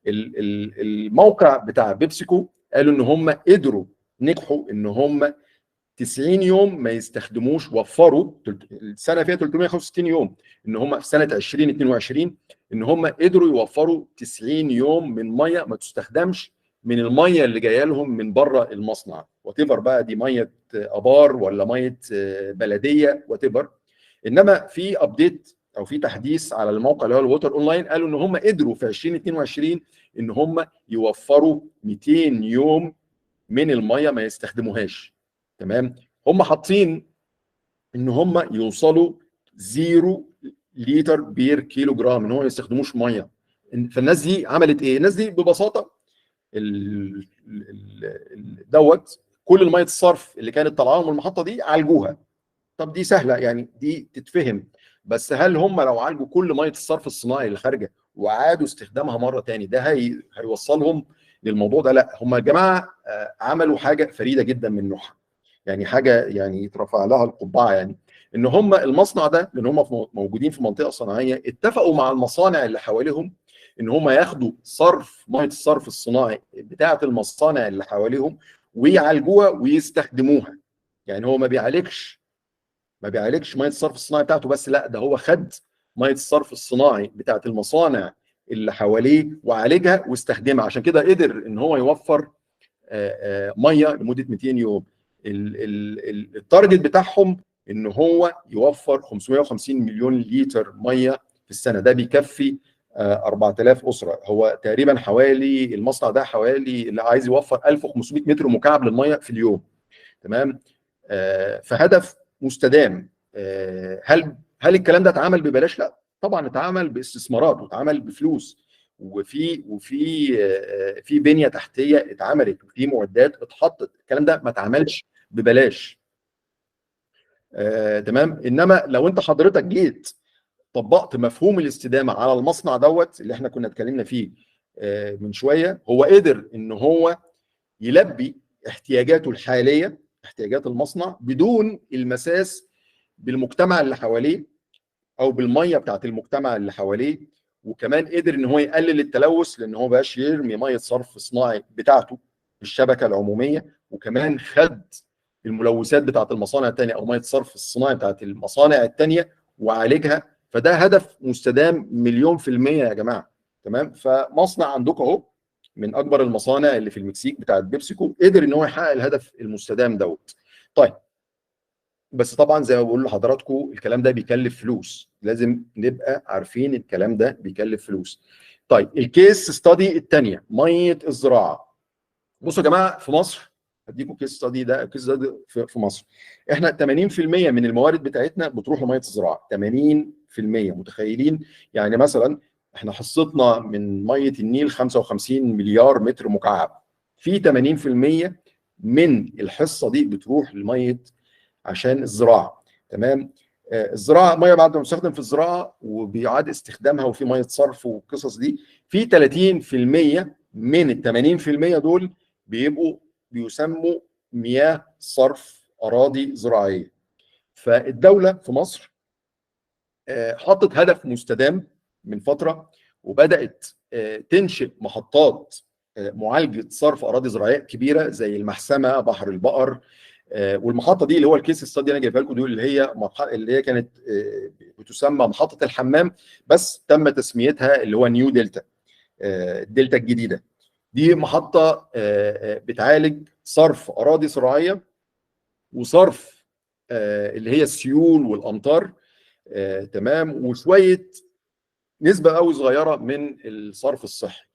الموقع بتاع بيبسيكو قالوا ان هم قدروا نجحوا ان هم 90 يوم ما يستخدموش، وفروا السنه فيها 365 يوم، ان هم في سنه 2022 ان هم قدروا يوفروا 90 يوم من ميه ما تستخدمش من الميه اللي جايه لهم من بره المصنع، وتيفر بقى دي ميه ابار ولا ميه بلديه وتيفر. انما في ابديت او في تحديث على الموقع اللي هو الووتر اونلاين، قالوا ان هم قدروا في 2022 ان هم يوفروا 200 يوم من الميه ما يستخدموهاش. تمام، هم حاطين ان هم يوصلوا 0 لتر بير كيلو جرام ان هم ما يستخدموش ميه. فالناس دي عملت ايه؟ الناس دي ببساطه دوت كل الميه الصرف اللي كانت طالعه من المحطه دي عالجوها. طب دي سهله يعني، دي تتفهم، بس هل هم لو عالجوا كل ميه الصرف الصناعي اللي خارجه وعادوا استخدامها مره تاني ده هيوصلهم للموضوع ده؟ لا، هم يا جماعه عملوا حاجه فريده جدا من نوعها، يعني حاجه يعني يترفع لها القبعه، يعني ان هم المصنع ده لان هم موجودين في منطقه صناعيه اتفقوا مع المصانع اللي حواليهم ان هم ياخدوا ميه الصرف الصناعي بتاعه المصانع اللي حواليهم ويعالجوها ويستخدموها. يعني هو ما بيعالجش ميه الصرف الصناعي بتاعته بس، لا ده هو خد ميه الصرف الصناعي بتاعت المصانع اللي حواليه وعالجها واستخدمها، عشان كده قدر ان هو يوفر ميه لمده 200 يوم. التارجت بتاعهم ان هو يوفر 550 مليون لتر ميه في السنه، ده بيكفي 4000 اسره. هو تقريبا حوالي المصنع ده حوالي اللي عايز يوفر 1500 متر مكعب للميه في اليوم. تمام، فهدف مستدام. هل الكلام ده اتعمل ببلاش؟ لا طبعا، اتعمل باستثمارات واتعمل بفلوس، وفي بنيه تحتيه اتعملت وفي معدات اتحطت، الكلام ده ما اتعملش ببلاش. تمام، انما لو انت حضرتك جيت طبقت مفهوم الاستدامه على المصنع دوت اللي احنا كنا اتكلمنا فيه من شويه، هو قدر ان هو يلبي احتياجاته الحاليه، احتياجات المصنع، بدون المساس بالمجتمع اللي حواليه او بالميه بتاعت المجتمع اللي حواليه. وكمان قدر ان هو يقلل التلوث لان هو بقاش يرمي ميه صرف صناعي بتاعته في الشبكه العموميه، وكمان خد الملوثات بتاعت المصانع الثانيه او ميه الصرف الصناعي بتاعت المصانع الثانيه وعالجها. فده هدف مستدام مليون في المية يا جماعه. تمام، فمصنع عندكم اهو من اكبر المصانع اللي في المكسيك بتاعت بيبسيكو قدر ان هو يحقق الهدف المستدام دوت. طيب، بس طبعا زي ما بقول لحضراتكم الكلام ده بيكلف فلوس، لازم نبقى عارفين الكلام ده بيكلف فلوس. طيب، الكيس ستادي الثانيه ميه الزراعه. بصوا يا جماعه، في مصر هديكم كيس ستادي، ده كيس ستادي في مصر احنا 80% من الموارد بتاعتنا بتروح لميه الزراعه. 80%، متخيلين؟ يعني مثلا احنا حصتنا من ميه النيل 55 مليار متر مكعب، في 80% من الحصه دي بتروح لميه عشان الزراعه. تمام، الزراعه ميه بعد ما تستخدم في الزراعه وبيعاد استخدامها وفي ميه صرف والقصص دي، في 30% من ال 80% دول بيسموا مياه صرف اراضي زراعيه. فالدوله في مصر حطت هدف مستدام من فتره وبدات تنشئ محطات معالجه صرف اراضي زراعيه كبيره زي المحسمه، بحر البقر. والمحطه دي اللي هو الكيس ستادي انا جايبها لكم دي اللي هي كانت بتسمى محطه الحمام، بس تم تسميتها اللي هو نيو دلتا، الدلتا الجديده. دي محطه بتعالج صرف اراضي زراعيه وصرف اللي هي السيول والامطار. تمام، وشويه نسبه قوي صغيره من الصرف الصحي.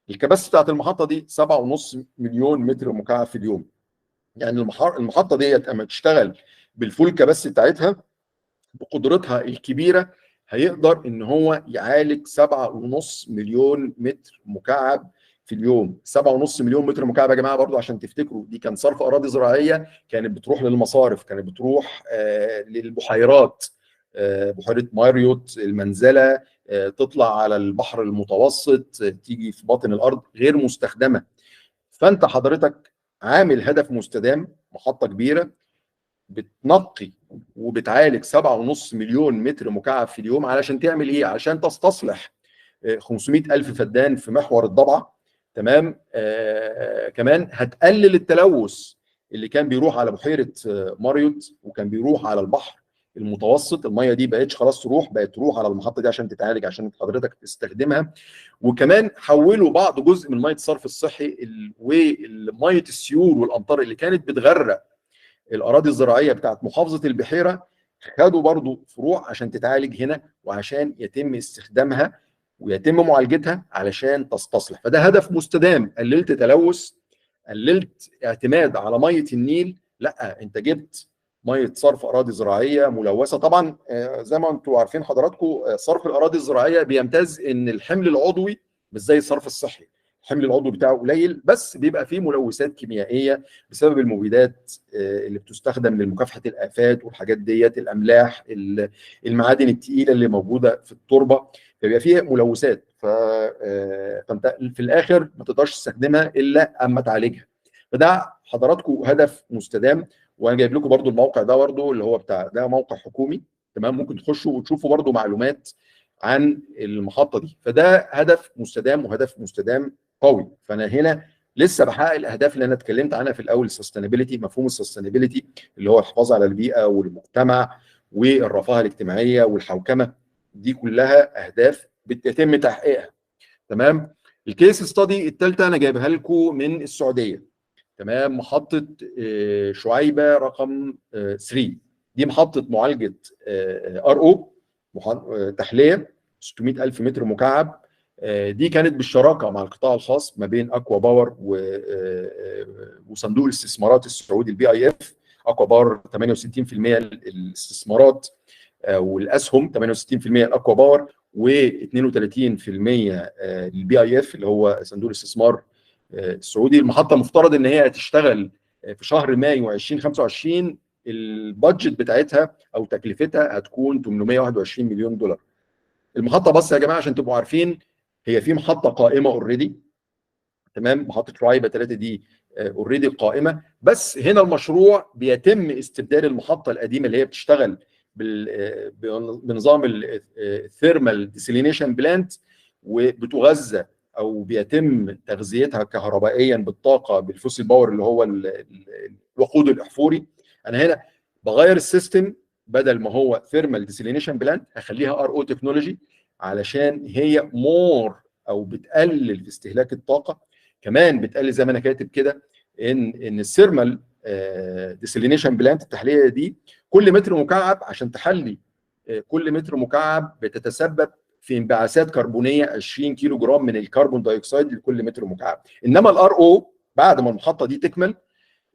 الكباسيتي بتاعت المحطه دي 7.5 مليون متر مكعب في اليوم. يعني المحطه ديت اما تشتغل بالفول كباسيتي بتاعتها بقدرتها الكبيره هيقدر ان هو يعالج 7.5 مليون متر مكعب في اليوم. 7.5 مليون متر مكعب يا جماعه برضو عشان تفتكروا، دي كان صرف اراضي زراعيه كانت بتروح للمصارف، كانت بتروح للبحيرات، بحيره ماريوت، المنزله، تطلع على البحر المتوسط، تيجي في باطن الارض غير مستخدمه. فانت حضرتك عامل هدف مستدام، محطه كبيره بتنقي وبتعالج 7.5 مليون متر مكعب في اليوم. علشان تعمل ايه؟ علشان تستصلح 500 ألف فدان في محور الضبعة. تمام. كمان هتقلل التلوث اللي كان بيروح على بحيرة ماريوت وكان بيروح على البحر المتوسط. المية دي بقتش خلاص تروح، بقت تروح على المحطة دي عشان تتعالج، عشان حضرتك تستخدمها. وكمان حولوا بعض جزء من مية الصرف الصحي ومية السيول والأمطار اللي كانت بتغرق الاراضي الزراعيه بتاعت محافظه البحيره، خدوا برضو فروع عشان تتعالج هنا وعشان يتم استخدامها ويتم معالجتها علشان تستصلح. فده هدف مستدام، قللت تلوث، قللت اعتماد على ميه النيل. لا، انت جبت ميه صرف اراضي زراعيه ملوثه. طبعا زي ما انتم عارفين حضراتكم، صرف الاراضي الزراعيه بيمتاز ان الحمل العضوي مش زي الصرف الصحي. الحمل العضوي بتاعه قليل، بس بيبقى فيه ملوثات كيميائيه بسبب المبيدات اللي بتستخدم لمكافحه الافات والحاجات ديت، الاملاح، المعادن الثقيله اللي موجوده في التربه، فبيبقى فيها ملوثات. فانت في الاخر ما تقدرش تستخدمها الا اما تعالجها. فده حضراتكم هدف مستدام. وانا جايب لكم برضو الموقع ده برضو اللي هو بتاع ده، موقع حكومي. تمام، ممكن تخشوا وتشوفوا برضو معلومات عن المحطه دي. فده هدف مستدام وهدف مستدام قوي. فانا هنا لسه بحقق الاهداف اللي انا اتكلمت عنها في الاول. السستينابيلتي، مفهوم السستينابيلتي اللي هو الحفاظ على البيئه والمجتمع والرفاهه الاجتماعيه والحوكمه، دي كلها اهداف بيتم تحقيقها. تمام. الكيس ستادي الثالثه انا جايبها لكم من السعوديه. تمام. محطه شعيبه رقم 3، دي محطه معالجه ار او، تحليه 600 الف متر مكعب. دي كانت بالشراكه مع القطاع الخاص ما بين اكوا باور وصندوق الاستثمارات السعودي البي اي اف. اكوا باور 68% الاستثمارات والاسهم، 68% الاكوا باور و32% للبي اي اف اللي هو صندوق الاستثمار السعودي. المحطه مفترض ان هي هتشتغل في شهر مايو 2025. البادجت بتاعتها او تكلفتها هتكون 821 مليون دولار. المحطه بس يا جماعه عشان تبقوا عارفين، هي في محطه قائمه اوريدي. تمام. محطه شعيبه 3 دي اوريدي قائمه، بس هنا المشروع بيتم استبدال المحطه القديمه اللي هي بتشتغل بنظام الثيرمال ديسيلينيشن بلانت، وبتغذى او بيتم تغذيتها كهربائيا بالطاقه بالفوسيل باور اللي هو الوقود الاحفوري. انا هنا بغير السيستم، بدل ما هو ثيرمال ديسيلينيشن بلانت هخليها ار او تكنولوجي، علشان هي مور او بتقلل في استهلاك الطاقه. كمان بتقلل زي ما انا كاتب كده ان الثيرمال ديسيلينيشن بلانت التحليه دي كل متر مكعب عشان تحلي كل متر مكعب بتتسبب في انبعاثات كربونيه 20 كيلو جرام من الكربون دايوكسيد لكل متر مكعب. انما الار او بعد ما المحطه دي تكمل،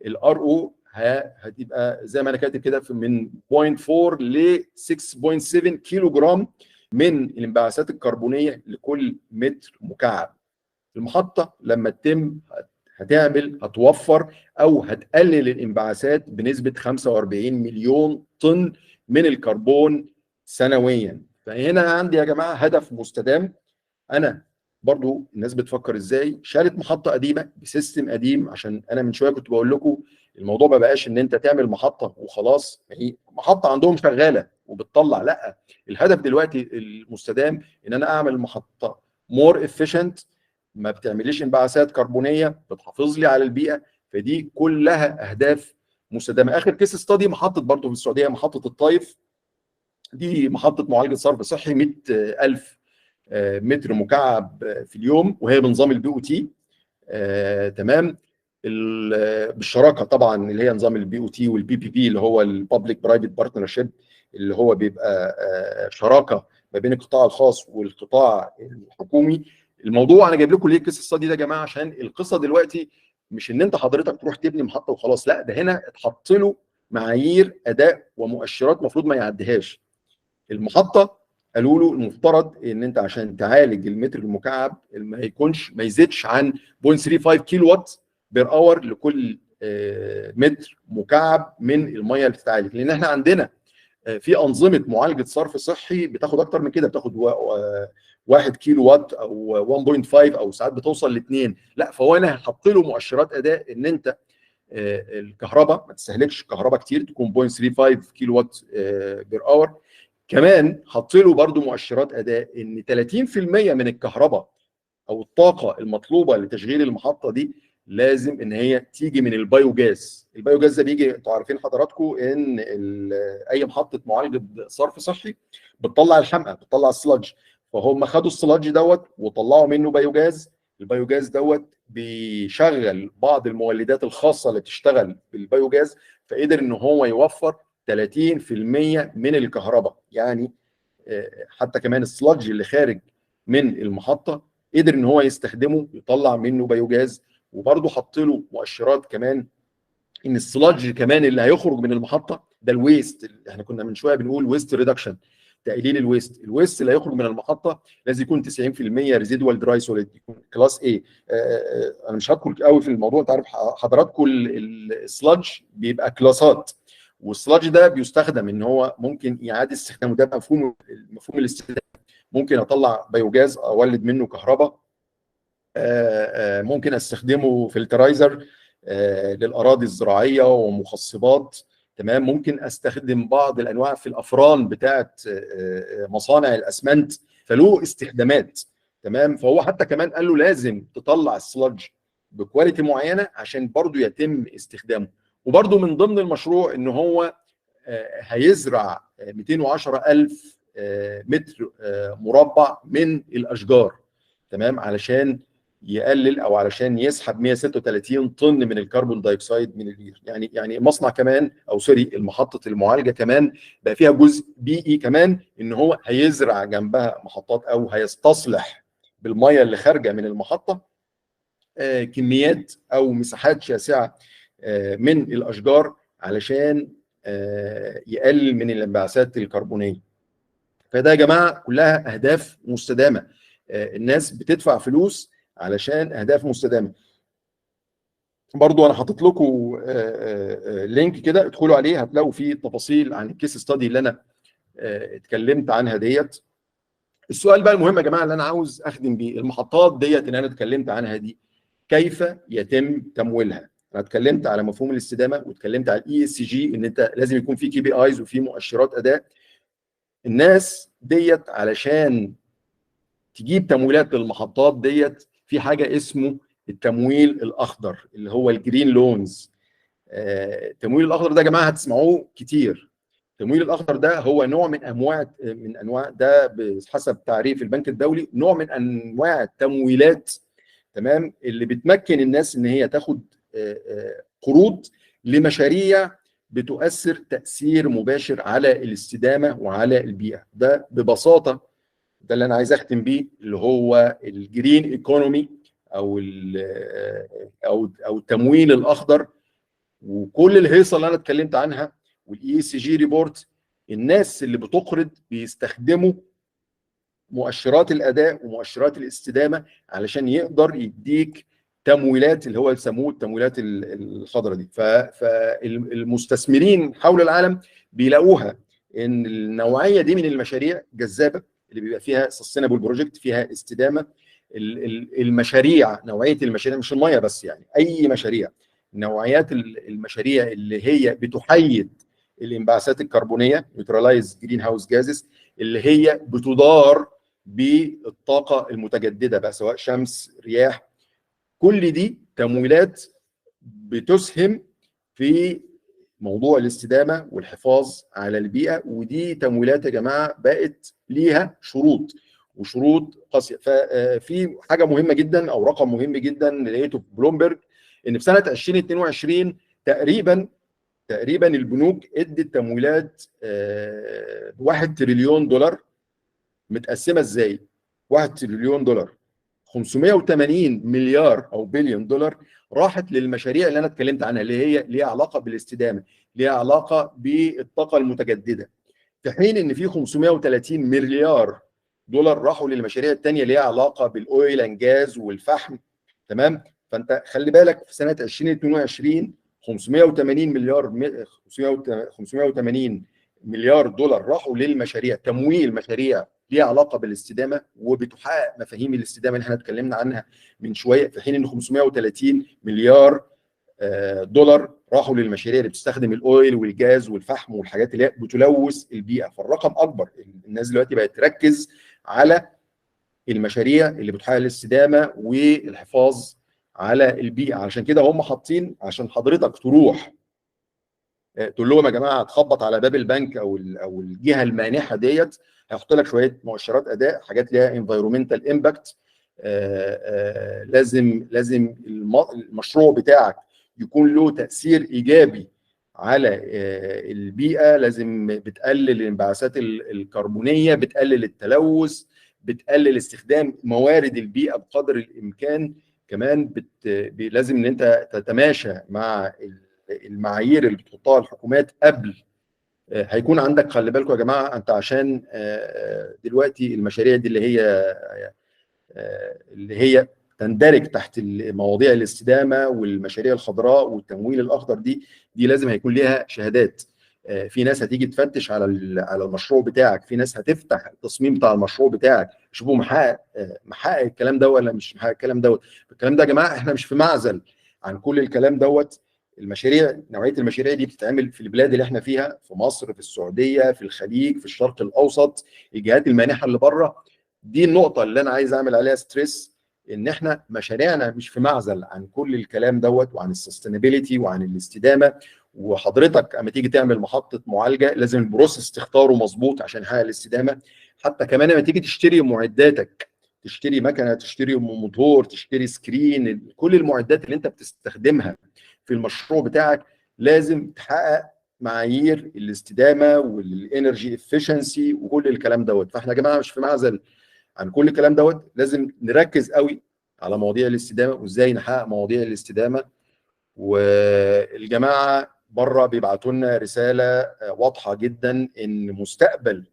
الار او هتبقى زي ما انا كاتب كده من 0.4 ل 6.7 كيلو جرام من الانبعاثات الكربونيه لكل متر مكعب. المحطه لما تتم هتوفر او هتقلل الانبعاثات بنسبه 45 مليون طن من الكربون سنويا. فهنا عندي يا جماعه هدف مستدام. انا برضو الناس بتفكر ازاي؟ شالت محطه قديمه بسيستم قديم. عشان انا من شويه كنت بقول لكم الموضوع ما بقاش ان انت تعمل محطه وخلاص، هي محطه عندهم شغاله وبتطلع. لا، الهدف دلوقتي المستدام ان انا اعمل محطه مور افيشنت، ما بتعمليش انبعاثات كربونيه، بتحافظ لي على البيئه. فدي كلها اهداف مستدامه. اخر كيس ستادي محطه برضو في السعوديه، محطه الطايف. دي محطه معالجه صرف صحي 100,000 متر مكعب في اليوم، وهي بنظام البي او تي. تمام. بالشراكه طبعا اللي هي نظام البي او تي والبي بي بي اللي هو البابليك برايفت بارتنرشيب، اللي هو بيبقى شراكه ما بين القطاع الخاص والقطاع الحكومي. الموضوع انا جايب لكم ليه الكيس ستادي ده يا جماعه؟ عشان القصه دلوقتي مش ان انت حضرتك تروح تبني محطه وخلاص، لا، ده هنا اتحط له معايير اداء ومؤشرات المفروض ما يعديهاش. المحطه قالوا له المفترض ان انت عشان تعالج المتر المكعب ما يزيدش عن 0.35 كيلو وات بير اور لكل متر مكعب من الميه اللي بتتعالج، لان احنا عندنا في انظمه معالجه صرف صحي بتاخد اكتر من كده، بتاخد 1 كيلو وات او 1.5 او ساعات بتوصل ل2. لا، فهو انا هحط له مؤشرات اداء ان انت الكهرباء ما تستهلكش كهرباء كتير، تكون 0.35 كيلو وات بير اور. كمان حط له برضو مؤشرات اداء ان 30% من الكهرباء او الطاقه المطلوبه لتشغيل المحطه دي لازم ان هي تيجي من البيوجاز. البيوجاز ده بيجي، انتوا عارفين حضراتكم ان اي محطه معالجه صرف صحي بتطلع الحمأه، بتطلع السلادج، فهم خدوا السلادج دوت وطلعوا منه بيوجاز. البيوجاز دوت بيشغل بعض المولدات الخاصه اللي بتشتغل بالبيوجاز، فقدر ان هو يوفر 30% من الكهرباء. يعني حتى كمان السلادج اللي خارج من المحطه قدر ان هو يستخدمه يطلع منه بيوجاز. وبرضه حط له مؤشرات كمان ان السلادج كمان اللي هيخرج من المحطه ده الويست، احنا كنا من شويه بنقول ويست ريدكشن، تقليل الويست اللي هيخرج من المحطه لازم يكون 90% ريزيدوال دراي سوليد، يكون كلاس A. انا مش هدخل قوي في الموضوع، انت عارف حضراتكم السلادج بيبقى كلاسات، والسلادج ده بيستخدم ان هو ممكن اعاده استخدامه، ده مفهوم الاستخدام. ممكن اطلع بيوجاز اولد منه كهرباء، ممكن استخدمه فلترايزر للاراضي الزراعيه ومخصبات، تمام. ممكن استخدم بعض الانواع في الافران بتاعه مصانع الاسمنت، فله استخدامات، تمام. فهو حتى كمان قال له لازم تطلع السلادج بكواليتي معينه عشان برضو يتم استخدامه. وبرضو من ضمن المشروع ان هو هيزرع 210,000 متر مربع من الاشجار، تمام، علشان يقلل او علشان يسحب 136 طن من الكربون دايوكسيد من الريح. يعني المصنع كمان، او سوري، المحطه المعالجه كمان بقى فيها جزء بيئي كمان، ان هو هيزرع جنبها محطات او هيستصلح بالميه اللي خارجه من المحطه كميات او مساحات شاسعه من الاشجار علشان يقلل من الانبعاثات الكربونيه. فده يا جماعه كلها اهداف مستدامه، الناس بتدفع فلوس علشان اهداف مستدامه. برضو انا حاطط لكم لينك كده، ادخلوا عليه هتلاقوا فيه تفاصيل عن الكيس ستادي اللي انا اتكلمت عنها ديت. السؤال بقى المهم يا جماعه اللي انا عاوز اخدم بيه، المحطات ديت اللي انا اتكلمت عنها دي كيف يتم تمويلها؟ انا اتكلمت على مفهوم الاستدامه، واتكلمت على الاي اس جي، ان انت لازم يكون في كي بي ايز وفي مؤشرات اداء. الناس ديت علشان تجيب تمويلات للمحطات ديت في حاجه اسمه التمويل الاخضر اللي هو الجرين لونز. التمويل الاخضر ده يا جماعه هتسمعوه كتير. التمويل الاخضر ده هو نوع من انواع ده بحسب تعريف البنك الدولي، نوع من انواع التمويلات، تمام، اللي بتمكن الناس ان هي تاخد قروض لمشاريع بتؤثر تاثير مباشر على الاستدامه وعلى البيئه. ده ببساطه ده اللي انا عايز اختم بيه، اللي هو الجرين ايكونومي او التمويل الاخضر. وكل الهيصه اللي انا اتكلمت عنها والاي اس جي ريبورت، الناس اللي بتقرض بيستخدموا مؤشرات الاداء ومؤشرات الاستدامه علشان يقدر يديك تمويلات اللي هو يسموه التمويلات الخضراء دي. فالمستثمرين حول العالم بيلاقوها ان النوعيه دي من المشاريع جذابه، اللي بيبقى فيها سستينابل بروجكت، فيها استدامه. المشاريع، نوعيه المشاريع مش الميه بس، يعني اي مشاريع، نوعيات المشاريع اللي هي بتحيد الانبعاثات الكربونيه، نيوتراليز جرين هاوس جازز، اللي هي بتدار بالطاقه المتجدده بقى، سواء شمس، رياح. كل دي تمويلات بتسهم في موضوع الاستدامه والحفاظ على البيئه، ودي تمويلات يا جماعه بقت ليها شروط وشروط قاسيه. ففي حاجه مهمه جدا او رقم مهم جدا لقيته في بلومبرج، ان في سنه 2022 تقريبا البنوك ادت تمويلات $1 تريليون. متقسمه ازاي؟ 1 تريليون دولار 580 مليار او بليون دولار راحت للمشاريع اللي انا اتكلمت عنها، اللي هي ليها علاقه بالاستدامه، ليها علاقه بالطاقه المتجدده. في حين ان في 530 مليار دولار راحوا للمشاريع الثانيه اللي ليها علاقه بالاويل اند جاز والفحم. تمام. فانت خلي بالك في سنه 2022 580 مليار دولار راحوا للمشاريع، تمويل مشاريع ليها علاقه بالاستدامه وبتحقق مفاهيم الاستدامه اللي احنا اتكلمنا عنها من شويه، في حين ان 530 مليار دولار راحوا للمشاريع اللي بتستخدم الاويل والجاز والفحم والحاجات اللي بتلوث البيئه. فالرقم اكبر. الناس دلوقتي بقت تركز على المشاريع اللي بتحقق الاستدامه والحفاظ على البيئه. علشان كده هم حاطين، عشان حضرتك تروح تقول لهم يا جماعه تخبط على باب البنك او الجهه المانحه ديت، هيحط لك شويه مؤشرات اداء، حاجات ليها انفايرمنتال امباكت. لازم المشروع بتاعك يكون له تاثير ايجابي على البيئه، لازم بتقلل الانبعاثات الكربونيه، بتقلل التلوث، بتقلل استخدام موارد البيئه بقدر الامكان. كمان لازم ان انت تتماشى مع المعايير اللي بتحطها الحكومات قبل. هيكون عندك، خلي بالكم يا جماعه، انت عشان دلوقتي المشاريع دي اللي هي تندرج تحت مواضيع الاستدامه والمشاريع الخضراء والتمويل الاخضر دي لازم هيكون ليها شهادات. في ناس هتيجي تفتش على المشروع بتاعك، في ناس هتفتح التصميم بتاع المشروع بتاعك يشوفوا محقق الكلام ده ولا مش محقق الكلام دوت. الكلام ده يا جماعه احنا مش في معزل عن كل الكلام دوت. المشاريع، نوعيه المشاريع دي بتتعمل في البلاد اللي احنا فيها، في مصر، في السعوديه، في الخليج، في الشرق الاوسط، الجهات المانحه اللي بره. دي النقطه اللي انا عايز اعمل عليها ستريس، ان احنا مشاريعنا مش في معزل عن كل الكلام دوت وعن السستينابيلتي وعن الاستدامه. وحضرتك اما تيجي تعمل محطه معالجه لازم البروسيس تختاره مظبوط عشان يحقق الاستدامه. حتى كمان لما تيجي تشتري معداتك، تشتري مكنه، تشتري موتور، تشتري سكرين، كل المعدات اللي انت بتستخدمها في المشروع بتاعك لازم تحقق معايير الاستدامه والانرجي افشنسي وكل الكلام دوت. فاحنا يا جماعه مش في معزل عن كل الكلام دوت. لازم نركز قوي على مواضيع الاستدامه وازاي نحقق مواضيع الاستدامه. والجماعه بره بيبعتوا لنا رساله واضحه جدا ان مستقبل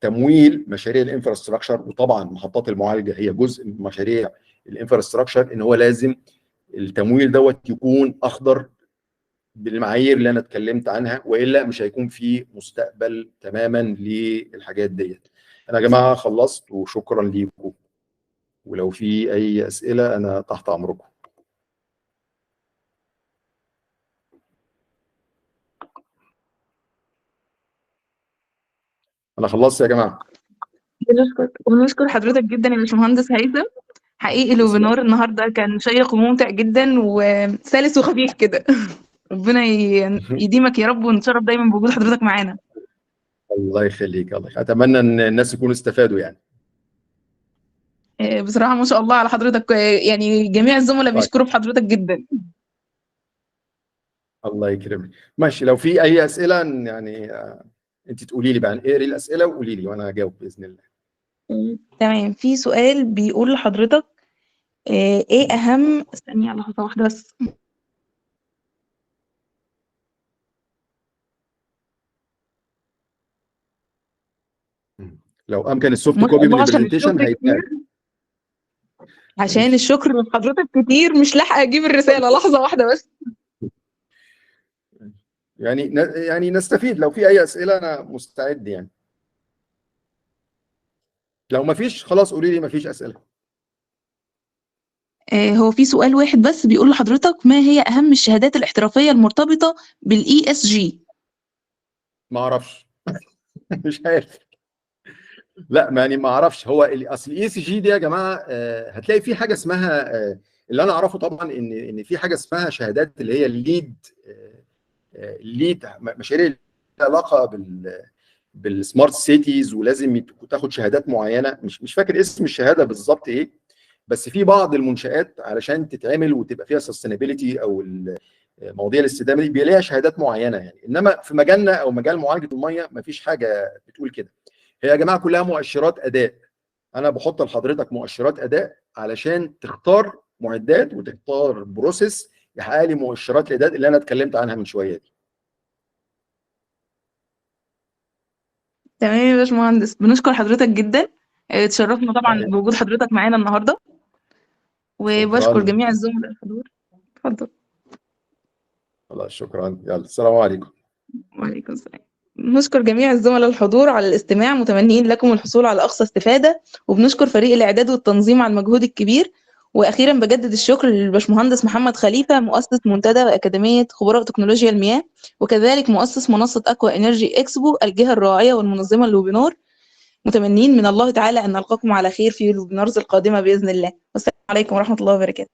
تمويل مشاريع الانفراستراكشر، وطبعا محطات المعالجه هي جزء من مشاريع الانفراستراكشر، ان هو لازم التمويل دوت يكون اخضر بالمعايير اللي انا اتكلمت عنها، والا مش هيكون في مستقبل تماما للحاجات ديت. انا يا جماعه خلصت وشكرا ليكم، ولو في اي اسئله انا تحت امركم. انا خلصت يا جماعه. ونشكر حضرتك جدا يا باشمهندس هيثم. حقيقي الويبينار النهارده كان شيق وممتع جدا وسلس وخفيف كده. ربنا يديمك يا رب، ونتشرف دايما بوجود حضرتك معانا. الله يخليك، الله يخليك. اتمنى ان الناس يكونوا استفادوا يعني. بصراحة ما شاء الله على حضرتك، يعني جميع الزملاء طيب. بيشكروا بحضرتك جدا. الله يكرمك. ماشي، لو في اي اسئله يعني انت تقولي لي بقى، اقري الاسئله وقولي لي وانا هجاوب باذن الله. تمام. في سؤال بيقول لحضرتك ايه اهم، ثانية لحظة واحدة بس. لو امكن السوفت ما شاء كوبي من الله، عشان البرزنتيشن الشكر هيتبعت. كتير. عشان الشكر لحضرتك كتير، مش لاحقة اجيب الرسالة. لحظة واحدة بس. يعني نستفيد. لو في اي اسئله انا مستعد يعني. لو ما فيش خلاص قولي لي ما فيش اسئله. هو في سؤال واحد بس بيقول لحضرتك ما هي اهم الشهادات الاحترافية المرتبطة بالاي اس جي؟ ما اعرفش. مش عارف. لا يعني ما اعرفش. هو اصل الاي سي جي دي يا جماعه هتلاقي في حاجه اسمها اللي انا اعرفه طبعا ان في حاجه اسمها شهادات اللي هي الليد مشاريع لها علاقه بالسمارت سيتيز، ولازم تاخد شهادات معينه. مش فاكر اسم الشهاده بالظبط ايه، بس في بعض المنشآت علشان تتعمل وتبقى فيها سستينابيلتي او مواضيع الاستدامه دي بيلاقيها شهادات معينه يعني. انما في مجالنا او مجال معالجه الميه مفيش حاجه بتقول كده. هي يا جماعه كلها مؤشرات اداء. انا بحط لحضرتك مؤشرات اداء علشان تختار معدات وتختار بروسيس يحقق لي مؤشرات الاداء اللي انا اتكلمت عنها من شويه دي. تمام يا باشمهندس، بنشكر حضرتك جدا. اتشرفنا طبعا تحية. بوجود حضرتك معانا النهارده، وبشكر شكرا. جميع الزملاء الحضور. اتفضل. خلاص شكرا، يلا السلام عليكم. وعليكم السلام. نشكر جميع الزملاء الحضور على الاستماع، متمنين لكم الحصول على أقصى استفادة، وبنشكر فريق الإعداد والتنظيم على المجهود الكبير. وأخيرا بجدد الشكر للباشمهندس محمد خليفة، مؤسس منتدى وأكاديمية خبراء تكنولوجيا المياه، وكذلك مؤسس منصة أكوا إنرجي إكسبو، الجهة الراعية والمنظمة للويبينار. متمنين من الله تعالى أن نلقاكم على خير في الويبينارز القادمة بإذن الله. والسلام عليكم ورحمة الله وبركاته.